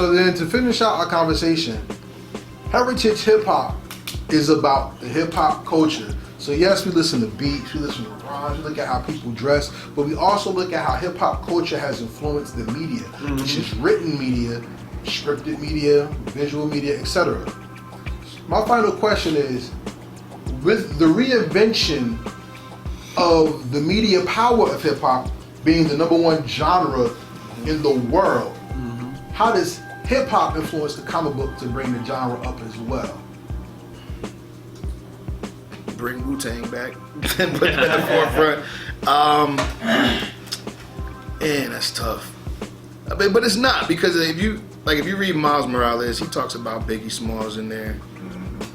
so then to finish out our conversation, heritage hip hop is about the hip hop culture. So yes, we listen to beats, we listen to rhymes, we look at how people dress, but we also look at how hip hop culture has influenced the media, which is written media, scripted media, visual media, etc. My final question is, with the reinvention of the media power of hip hop being the #1 genre in the world, how does hip hop influence the comic book to bring the genre up as well? Bring Wu-Tang back and put it at the forefront. And that's tough. I mean, but it's not, because if you read Miles Morales, he talks about Biggie Smalls in there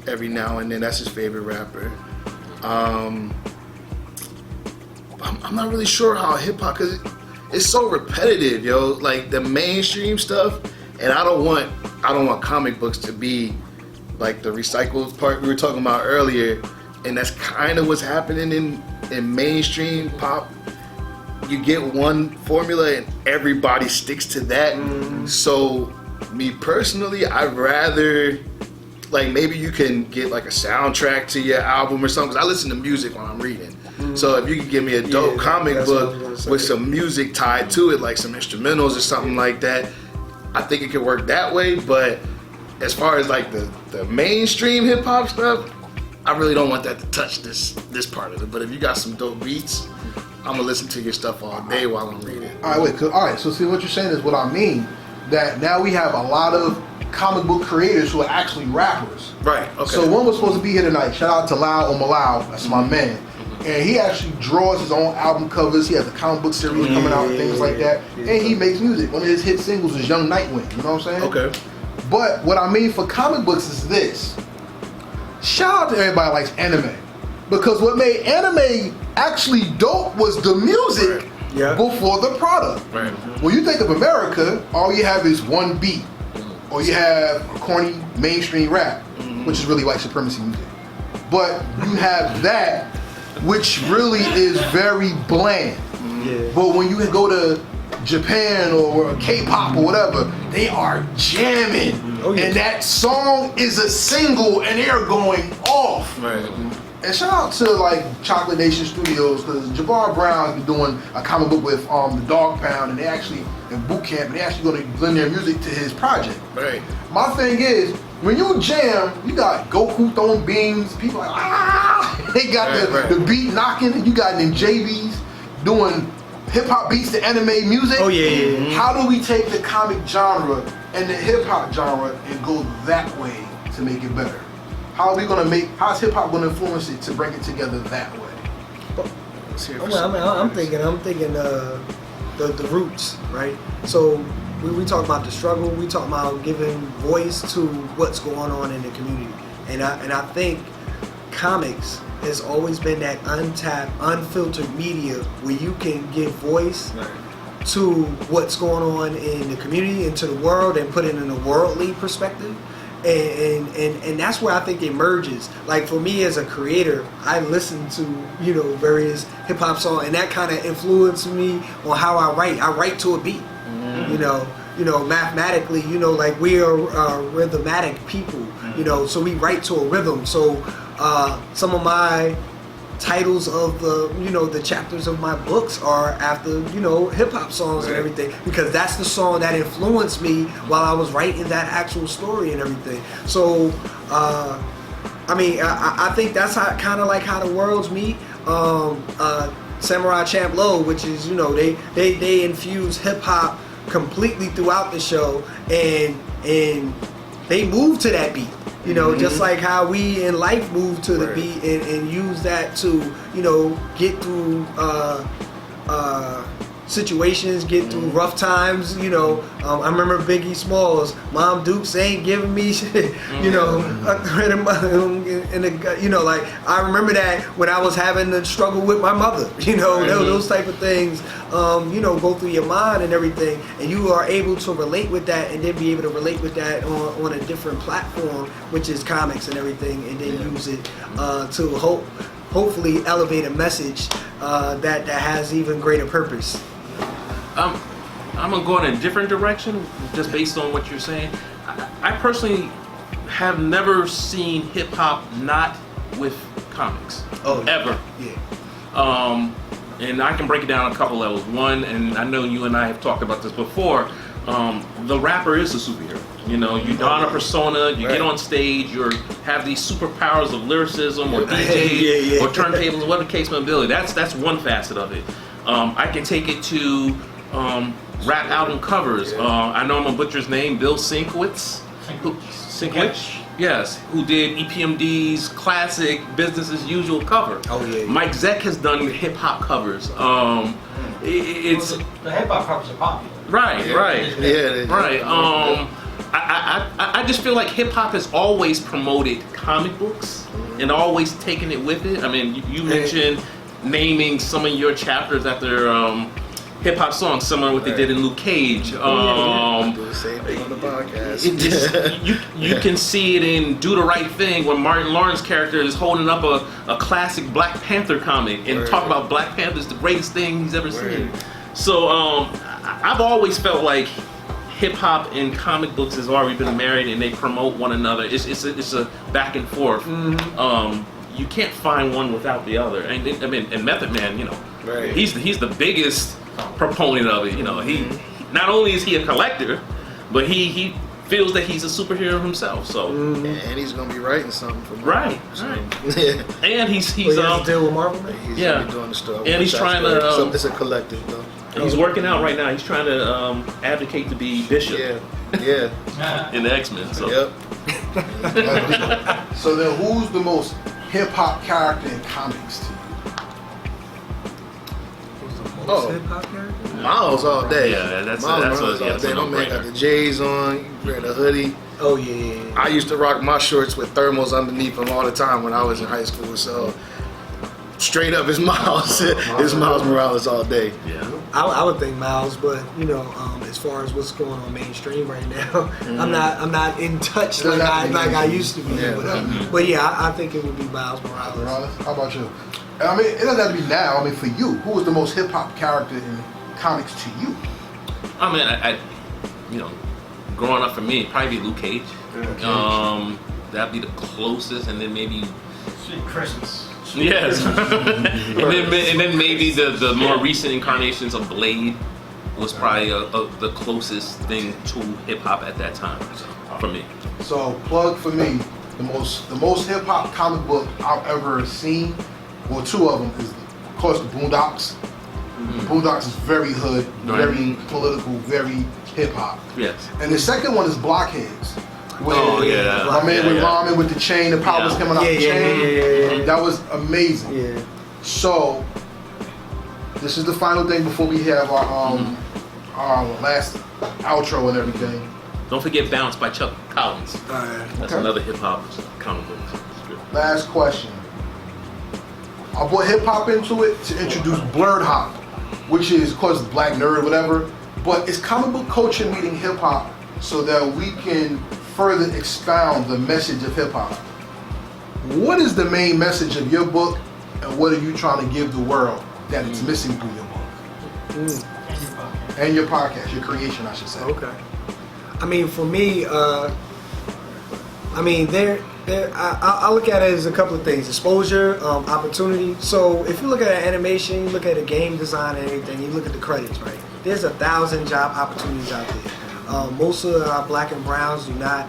every now and then. That's his favorite rapper. I'm not really sure how hip hop, because it's so repetitive, yo. Like the mainstream stuff, and I don't want comic books to be like the recycled part we were talking about earlier. And that's kind of what's happening in mainstream pop. You get one formula and everybody sticks to that. So me personally, I'd rather, like, maybe you can get like a soundtrack to your album or something, 'cause I listen to music when I'm reading. So if you could give me a dope comic book with some music tied to it, like some instrumentals or something like that, I think it could work that way. But as far as like the mainstream hip hop stuff, I really don't want that to touch this part of it. But if you got some dope beats, I'm gonna listen to your stuff all day while I'm reading. All right. So see, what you're saying is what I mean. That now we have a lot of comic book creators who are actually rappers. Right. Okay. So one was supposed to be here tonight. Shout out to Lau Omalau. That's my man. And he actually draws his own album covers. He has a comic book series coming out and things like that. And he makes music. One of his hit singles is Young Nightwing. You know what I'm saying? Okay. But what I mean for comic books is this. Shout out to everybody who likes anime. Because what made anime actually dope was the music before the product. Right. When you think of America, all you have is one beat. Or you have a corny mainstream rap, which is really white supremacy music. But you have that, which really is very bland. But when you go to Japan or K-pop or whatever, they are jamming. And that song is a single and they're going off. Right. And shout out to like Chocolate Nation Studios, because Jabbar Brown's been doing a comic book with the Dog Pound, and they actually in boot camp, and they actually going to blend their music to his project. Right. My thing is, when you jam, you got Goku throwing beams, people like they got the beat knocking, and you got them JBs doing hip hop beats to anime music. Oh yeah. How do we take the comic genre and the hip hop genre and go that way to make it better? How's hip hop gonna influence it to bring it together that way? I'm thinking the roots, right? So we talk about the struggle, we talk about giving voice to what's going on in the community. And I think comics has always been that untapped, unfiltered media where you can give voice to what's going on in the community and to the world and put it in a worldly perspective. And that's where I think it merges. Like for me as a creator, I listen to, various hip hop songs, and that kind of influenced me on how I write. I write to a beat. Mathematically, like we are rhythmatic people, so we write to a rhythm. So some of my titles of the chapters of my books are after hip hop songs and everything, because that's the song that influenced me while I was writing that actual story and everything. So I think that's kind of like how the worlds meet. Samurai Champloo, which is they infuse hip hop completely throughout the show, and they move to that beat. Just like how we in life move to the beat and use that to, get through situations, get through rough times. I remember Biggie Smalls, Mom Dukes ain't giving me shit. Like I remember that when I was having the struggle with my mother. Those type of things. Go through your mind and everything, and you are able to relate with that, and then be able to relate with that on a different platform, which is comics and everything, and then use it to hopefully elevate a message that has even greater purpose. I'm gonna go in a different direction, just based on what you're saying. I personally have never seen hip hop not with comics. Ever. Yeah. And I can break it down a couple levels. One, and I know you and I have talked about this before, the rapper is a superhero. You know, you don a persona, you get on stage, you have these superpowers of lyricism or DJ or turntables, whatever the case may be. That's one facet of it. I can take it to rap album covers. I know I'm gonna butcher his name, Bill Sinkwitz. Sinkwitz? Yes, who did EPMD's classic Business as Usual cover. Mike Zeck has done hip hop covers. It's the hip hop covers are popular. Right. I just feel like hip hop has always promoted comic books and always taken it with it. I mean, you mentioned naming some of your chapters after hip hop songs, similar to what they did in Luke Cage. Do the same thing on the podcast. You can see it in Do the Right Thing when Martin Lawrence's character is holding up a classic Black Panther comic and talk about Black Panther is the greatest thing he's ever seen. So I've always felt like hip hop and comic books has already been married and they promote one another. It's a back and forth. You can't find one without the other. And and Method Man, you know, he's the biggest proponent of it. You know, he not only is he a collector, but he feels that he's a superhero himself. So and he's gonna be writing something for Marvel. Right. And he's he has to deal with Marvel. He's gonna be doing the stuff. And he's trying to. So it's a collective though. He's working out right now. He's trying to advocate to be Bishop. In the X-Men. So. So then, who's the most hip hop character in comics to you? Hip hop character? Miles all day. Yeah, that's Miles what all day. My man got the J's on, you wear the hoodie. Oh yeah. I used to rock my shorts with thermals underneath them all the time when I was in high school. So straight up, it's Miles. It's Miles Morales all day. Yeah. I would think Miles, but you know, as far as what's going on mainstream right now, I'm not in touch like I used to be. But yeah, I think it would be Miles Morales. How about you? I mean, it doesn't have to be now. I mean, for you, who was the most hip hop character in comics to you? I mean, I you know, growing up for me, it'd probably be Luke Cage. That'd be the closest, and then maybe Sweet Christmas. Yes. and then maybe the more recent incarnations of Blade was probably the closest thing to hip hop at that time for me. So plug for me, the most hip hop comic book I've ever seen. Well, two of them is, of course, the Boondocks. Boondocks is very hood, very political, very hip hop. Yes. And the second one is Blockheads. My man with Ramen with the chain, the powers coming out the chain. That was amazing. Yeah. So this is the final thing before we have our last outro and everything. Don't forget Bounce by Chuck Collins. That's another hip hop comic book strip. Last question. I brought hip hop into it to introduce Blerd-Hop, which is, of course, black nerd, whatever. But it's comic book culture meeting hip hop so that we can further expound the message of hip hop. What is the main message of your book, and what are you trying to give the world that is missing through your book? And your podcast, your creation, I should say. Okay. I mean, for me, I look at it as a couple of things: exposure, opportunity. So if you look at animation, you look at a game design and everything, you look at the credits, right? There's 1,000 job opportunities out there. Most of our black and browns do not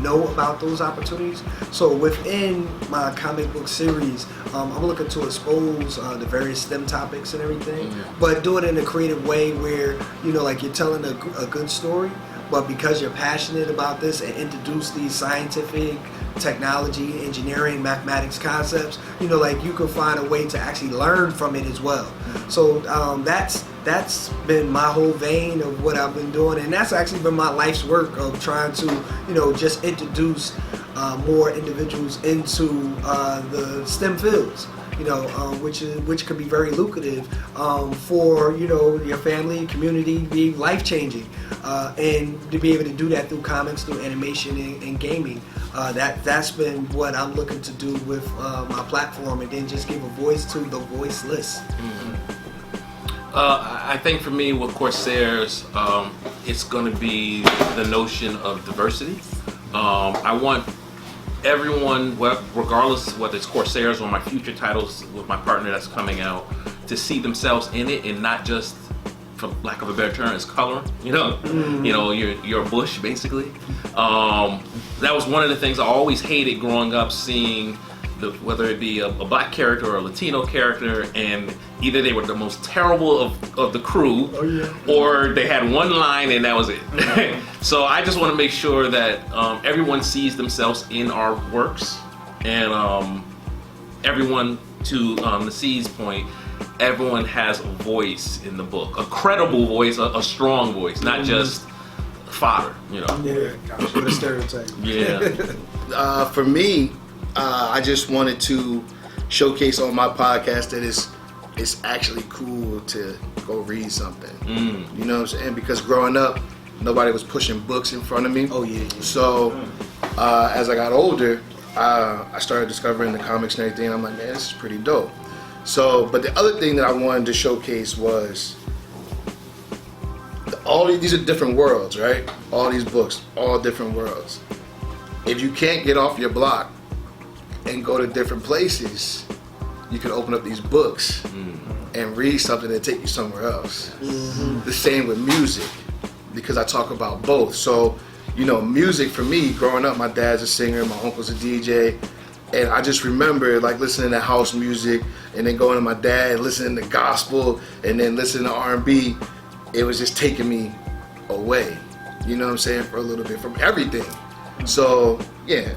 know about those opportunities. So within my comic book series, I'm looking to expose the various STEM topics and everything, but do it in a creative way where, you know, like you're telling a good story, but because you're passionate about this and introduce these scientific, technology, engineering, mathematics concepts, you know, like you can find a way to actually learn from it as well. So that's been my whole vein of what I've been doing, and that's actually been my life's work of trying to, you know, just introduce more individuals into the STEM fields, you know, which could be very lucrative for, you know, your family, community, be life-changing, and to be able to do that through comics, through animation and gaming. That's been what I'm looking to do with my platform, and then just give a voice to the voiceless. I think for me with Corsairs, it's going to be the notion of diversity. I want everyone, regardless whether it's Corsairs or my future titles with my partner that's coming out, to see themselves in it and not just, for lack of a better term, as color. You know, you're a bush basically. That was one of the things I always hated growing up, seeing whether it be a black character or a Latino character, and either they were the most terrible of the crew, or they had one line and that was it. So I just want to make sure that everyone sees themselves in our works, and everyone, to the C's point, everyone has a voice in the book, a credible voice, a strong voice, not just fodder, you know. Yeah, with a stereotype. Yeah. For me, I just wanted to showcase on my podcast that it's actually cool to go read something. You know what I'm saying? Because growing up, nobody was pushing books in front of me. Oh yeah. So as I got older, I started discovering the comics and everything. I'm like, man, this is pretty dope. So, but the other thing that I wanted to showcase was these are different worlds, right? All these books, all different worlds. If you can't get off your block and go to different places, you can open up these books and read something that take you somewhere else. The same with music, because I talk about both. So, you know, music for me, growing up, my dad's a singer, my uncle's a DJ, and I just remember like listening to house music and then going to my dad, listening to gospel, and then listening to R&B. It was just taking me away, you know what I'm saying, for a little bit from everything. So yeah,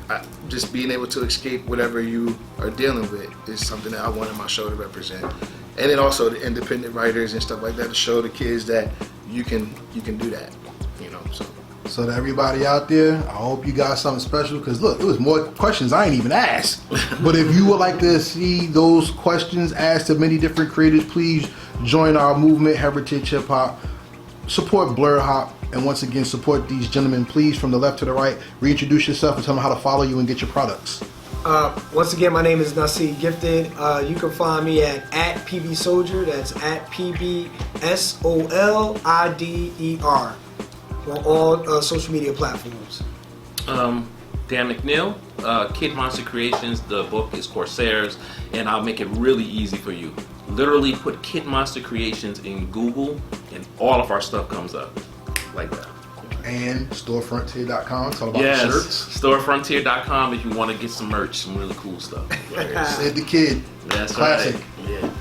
just being able to escape whatever you are dealing with is something that I wanted my show to represent. And then also the independent writers and stuff like that, to show the kids that you can do that, you know. So to everybody out there, I hope you got something special, because look, there was more questions I ain't even asked. But if you would like to see those questions asked to many different creators, please join our movement, Heritage Hip Hop. Support Blerd-Hop, and once again, support these gentlemen. Please, from the left to the right, reintroduce yourself and tell them how to follow you and get your products. Once again, my name is Nasir Gifted. You can find me at PB Soldier. That's at PBSOLIDER on all social media platforms. Dan McNeil, Kid Monster Creations. The book is Corsairs, and I'll make it really easy for you. Literally put Kid Monster Creations in Google, and all of our stuff comes up like that. And storefrontier.com, talk about Yes, the shirts. storefrontier.com if you want to get some merch, some really cool stuff. Said the kid. That's Classic. right. Yeah.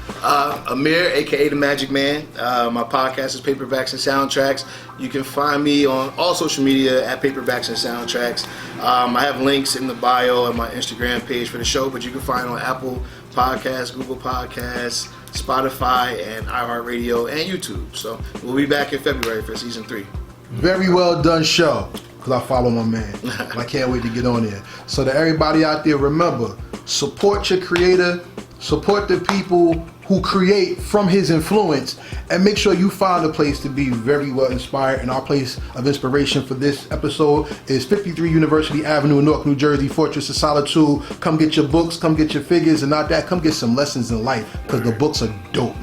Amir, aka the Magic Man. My podcast is Paperbacks and Soundtracks. You can find me on all social media at Paperbacks and Soundtracks. I have links in the bio and my Instagram page for the show, but you can find it on Apple Podcasts, Google Podcasts, Spotify, and iHeartRadio, and YouTube. So we'll be back in February for season 3. Very well done show, because I follow my man. And I can't wait to get on there. So to everybody out there, remember, support your creator, support the people who create from his influence, and make sure you find a place to be very well inspired. And our place of inspiration for this episode is 53 University Avenue, Newark, New Jersey, Fortress of Solitude. Come get your books, come get your figures, and not that, come get some lessons in life, because the books are dope.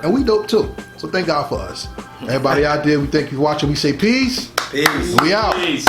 And we dope too. So thank God for us. Everybody out there, we thank you for watching. We say peace. Peace. We out. Peace.